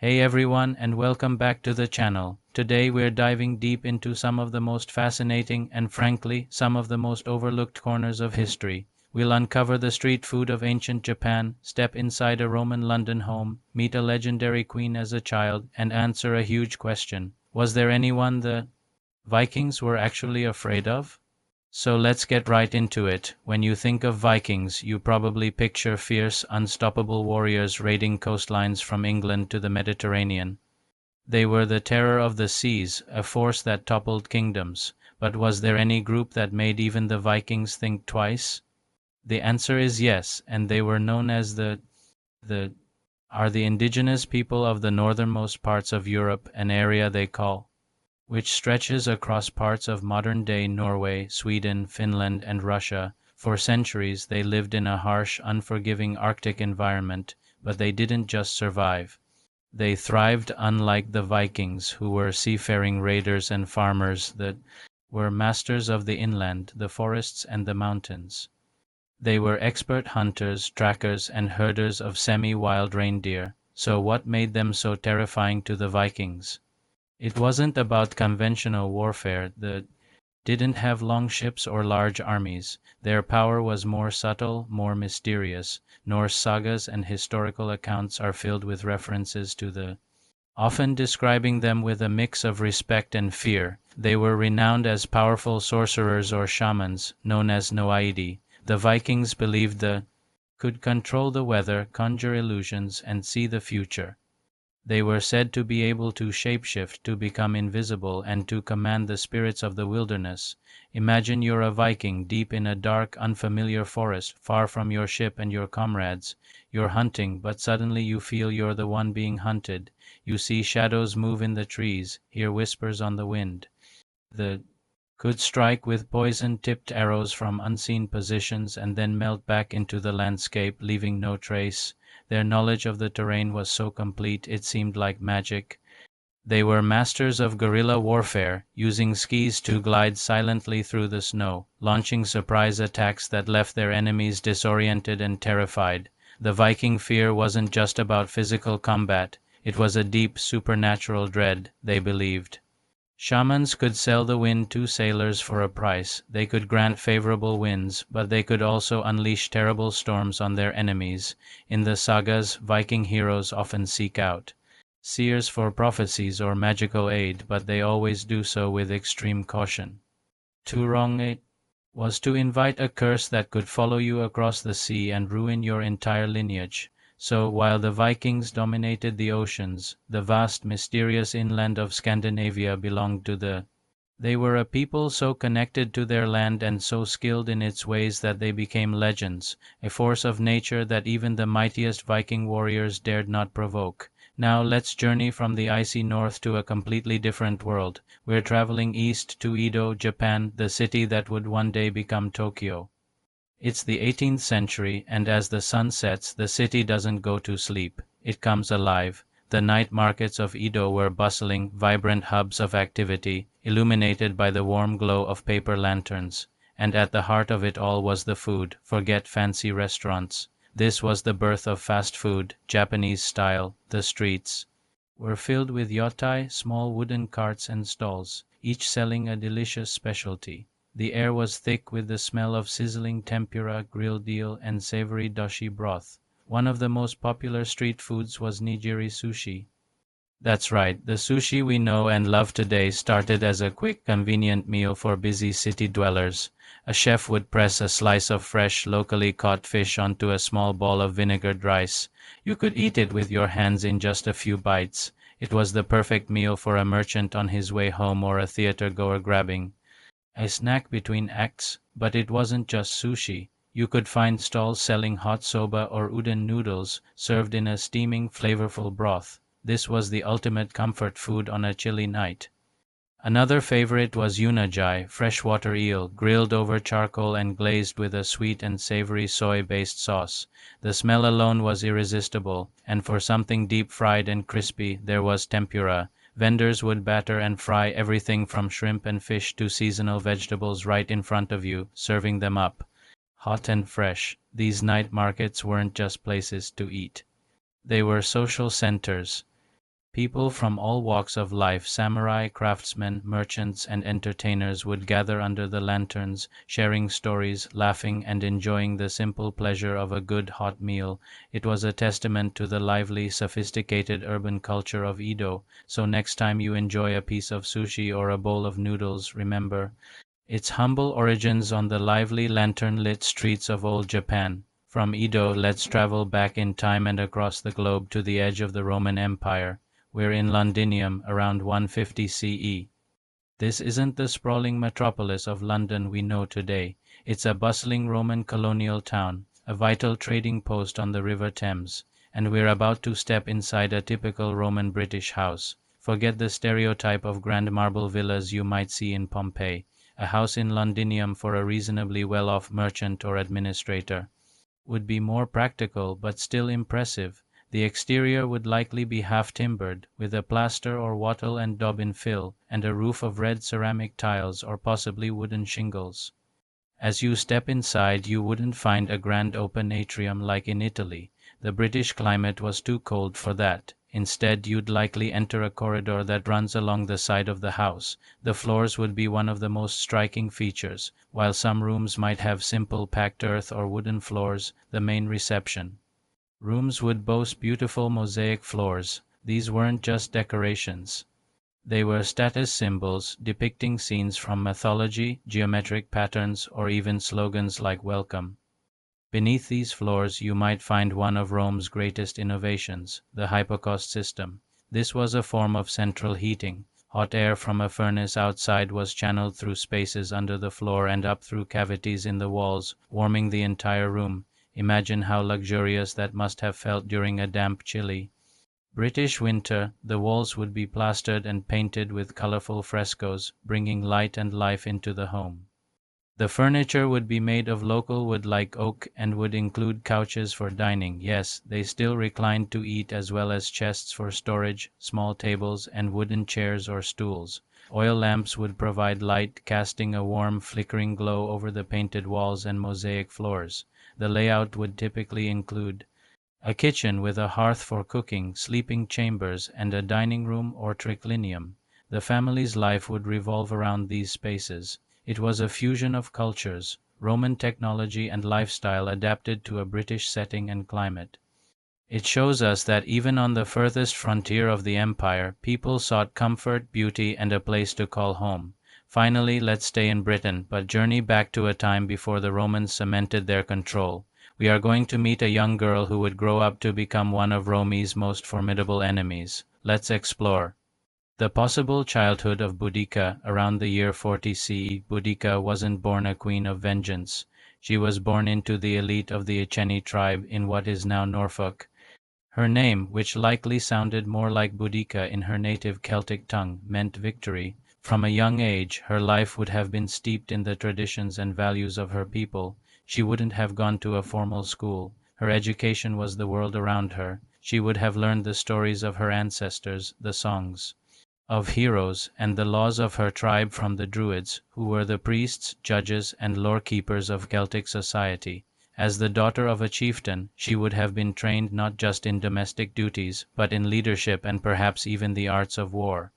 Hey everyone, and welcome back to the channel. Today we're diving deep into some of the most fascinating and frankly, some of the most overlooked corners of history. We'll uncover the street food of ancient Japan, step inside a Roman London home, meet a legendary queen as a child, and answer a huge question. Was there anyone the Vikings were actually afraid of? So let's get right into it. When you think of Vikings, you probably picture fierce, unstoppable warriors raiding coastlines from England to the Mediterranean. They were the terror of the seas, a force that toppled kingdoms. But was there any group that made even the Vikings think twice? The answer is yes, and they were known as the are the indigenous people of the northernmost parts of Europe, an area they call which stretches across parts of modern-day Norway, Sweden, Finland, and Russia. For centuries they lived in a harsh, unforgiving Arctic environment, but they didn't just survive. They thrived unlike the Vikings, who were seafaring raiders and farmers that were masters of the inland, the forests, and the mountains. They were expert hunters, trackers, and herders of semi-wild reindeer. So what made them so terrifying to the Vikings? It wasn't about conventional warfare. They didn't have long ships or large armies. Their power was more subtle, more mysterious. Norse sagas and historical accounts are filled with references to the often describing them with a mix of respect and fear. They were renowned as powerful sorcerers or shamans, known as Noaidi. The Vikings believed they could control the weather, conjure illusions, and see the future. They were said to be able to shapeshift, to become invisible, and to command the spirits of the wilderness. Imagine you're a Viking deep in a dark, unfamiliar forest, far from your ship and your comrades. You're hunting, but suddenly you feel you're the one being hunted. You see shadows move in the trees, hear whispers on the wind. The could strike with poison-tipped arrows from unseen positions and then melt back into the landscape, leaving no trace. Their knowledge of the terrain was so complete it seemed like magic. They were masters of guerrilla warfare, using skis to glide silently through the snow, launching surprise attacks that left their enemies disoriented and terrified. The Viking fear wasn't just about physical combat, it was a deep supernatural dread, they believed. Shamans could sell the wind to sailors for a price. They could grant favorable winds, but they could also unleash terrible storms on their enemies. In the sagas, Viking heroes often seek out seers for prophecies or magical aid, but they always do so with extreme caution. To wrong it was to invite a curse that could follow you across the sea and ruin your entire lineage. So, while the Vikings dominated the oceans, the vast mysterious inland of Scandinavia belonged to they were a people so connected to their land and so skilled in its ways that they became legends, a force of nature that even the mightiest Viking warriors dared not provoke. Now let's journey from the icy north to a completely different world. We're traveling east to Edo, Japan, the city that would one day become Tokyo. It's the 18th century, and as the sun sets, the city doesn't go to sleep. It comes alive. The night markets of Edo were bustling, vibrant hubs of activity, illuminated by the warm glow of paper lanterns. And at the heart of it all was the food. Forget fancy restaurants. This was the birth of fast food, Japanese style. The streets were filled with yotai, small wooden carts and stalls, each selling a delicious specialty. The air was thick with the smell of sizzling tempura, grilled eel, and savory dashi broth. One of the most popular street foods was nigiri sushi. That's right, the sushi we know and love today started as a quick, convenient meal for busy city dwellers. A chef would press a slice of fresh, locally caught fish onto a small ball of vinegared rice. You could eat it with your hands in just a few bites. It was the perfect meal for a merchant on his way home or a theater-goer grabbing a snack between acts. But it wasn't just sushi. You could find stalls selling hot soba or udon noodles served in a steaming, flavorful broth. This was the ultimate comfort food on a chilly night. Another favorite was unagi, freshwater eel, grilled over charcoal and glazed with a sweet and savory soy-based sauce. The smell alone was irresistible, and for something deep-fried and crispy, there was tempura. Vendors would batter and fry everything from shrimp and fish to seasonal vegetables right in front of you, serving them up hot and fresh. These night markets weren't just places to eat. They were social centers. People from all walks of life, samurai, craftsmen, merchants, and entertainers, would gather under the lanterns, sharing stories, laughing, and enjoying the simple pleasure of a good hot meal. It was a testament to the lively, sophisticated urban culture of Edo. So next time you enjoy a piece of sushi or a bowl of noodles, remember its humble origins on the lively lantern-lit streets of old Japan. From Edo, let's travel back in time and across the globe to the edge of the Roman Empire. We're in Londinium, around 150 CE. This isn't the sprawling metropolis of London we know today. It's a bustling Roman colonial town, a vital trading post on the River Thames, and we're about to step inside a typical Roman British house. Forget the stereotype of grand marble villas you might see in Pompeii. A house in Londinium for a reasonably well-off merchant or administrator would be more practical but still impressive. The exterior would likely be half timbered, with a plaster or wattle and daub fill, and a roof of red ceramic tiles or possibly wooden shingles. As you step inside, you wouldn't find a grand open atrium like in Italy. The British climate was too cold for that. Instead, you'd likely enter a corridor that runs along the side of the house. The floors would be one of the most striking features. While some rooms might have simple packed earth or wooden floors, the main reception rooms would boast beautiful mosaic floors. These weren't just decorations. They were status symbols depicting scenes from mythology, geometric patterns, or even slogans like "Welcome." Beneath these floors you might find one of Rome's greatest innovations, the hypocaust system. This was a form of central heating. Hot air from a furnace outside was channeled through spaces under the floor and up through cavities in the walls, warming the entire room. Imagine how luxurious that must have felt during a damp, chilly British winter. The walls would be plastered and painted with colorful frescoes, bringing light and life into the home. The furniture would be made of local wood like oak and would include couches for dining. Yes, they still reclined to eat, as well as chests for storage, small tables, and wooden chairs or stools. Oil lamps would provide light, casting a warm, flickering glow over the painted walls and mosaic floors. The layout would typically include a kitchen with a hearth for cooking, sleeping chambers, and a dining room or triclinium. The family's life would revolve around these spaces. It was a fusion of cultures, Roman technology and lifestyle adapted to a British setting and climate. It shows us that even on the furthest frontier of the empire, people sought comfort, beauty, and a place to call home. Finally, let's stay in Britain, but journey back to a time before the Romans cemented their control. We are going to meet a young girl who would grow up to become one of Rome's most formidable enemies. Let's explore the possible childhood of Boudica. Around the year 40 CE, Boudica wasn't born a queen of vengeance. She was born into the elite of the Iceni tribe in what is now Norfolk. Her name, which likely sounded more like Boudica in her native Celtic tongue, meant victory. From a young age, her life would have been steeped in the traditions and values of her people. She wouldn't have gone to a formal school. Her education was the world around her. She would have learned the stories of her ancestors, the songs of heroes, and the laws of her tribe from the Druids, who were the priests, judges, and lore-keepers of Celtic society. As the daughter of a chieftain, she would have been trained not just in domestic duties, but in leadership and perhaps even the arts of war.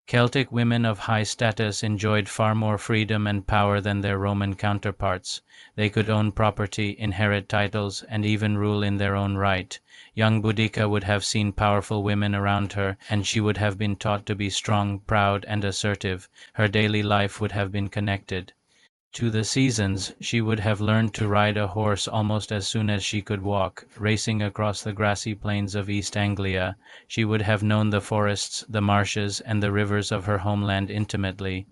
Celtic women of high status enjoyed far more freedom and power than their Roman counterparts. They could own property, inherit titles, and even rule in their own right. Young Boudica would have seen powerful women around her, and she would have been taught to be strong, proud, and assertive. Her daily life would have been connected to the seasons. She would have learned to ride a horse almost as soon as she could walk, racing across the grassy plains of East Anglia. She would have known the forests, the marshes, and the rivers of her homeland intimately.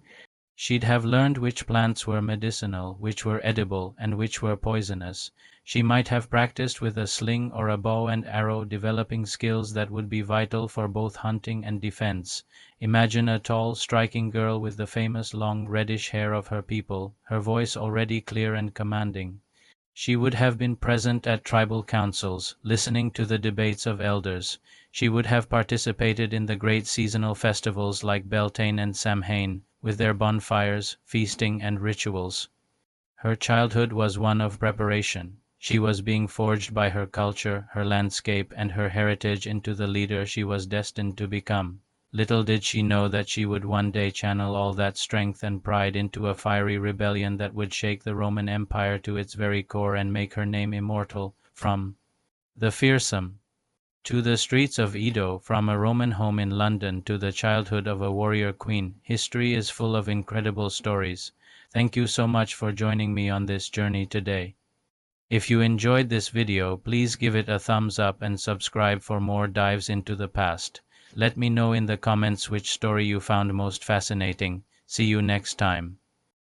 She'd have learned which plants were medicinal, which were edible, and which were poisonous. She might have practiced with a sling or a bow and arrow, developing skills that would be vital for both hunting and defense. Imagine a tall, striking girl with the famous long reddish hair of her people, her voice already clear and commanding. She would have been present at tribal councils, listening to the debates of elders. She would have participated in the great seasonal festivals like Beltane and Samhain, with their bonfires, feasting, and rituals. Her childhood was one of preparation. She was being forged by her culture, her landscape, and her heritage into the leader she was destined to become. Little did she know that she would one day channel all that strength and pride into a fiery rebellion that would shake the Roman Empire to its very core and make her name immortal. From the fearsome to the streets of Edo, from a Roman home in London to the childhood of a warrior queen, history is full of incredible stories. Thank you so much for joining me on this journey today. If you enjoyed this video, please give it a thumbs up and subscribe for more dives into the past. Let me know in the comments which story you found most fascinating. See you next time.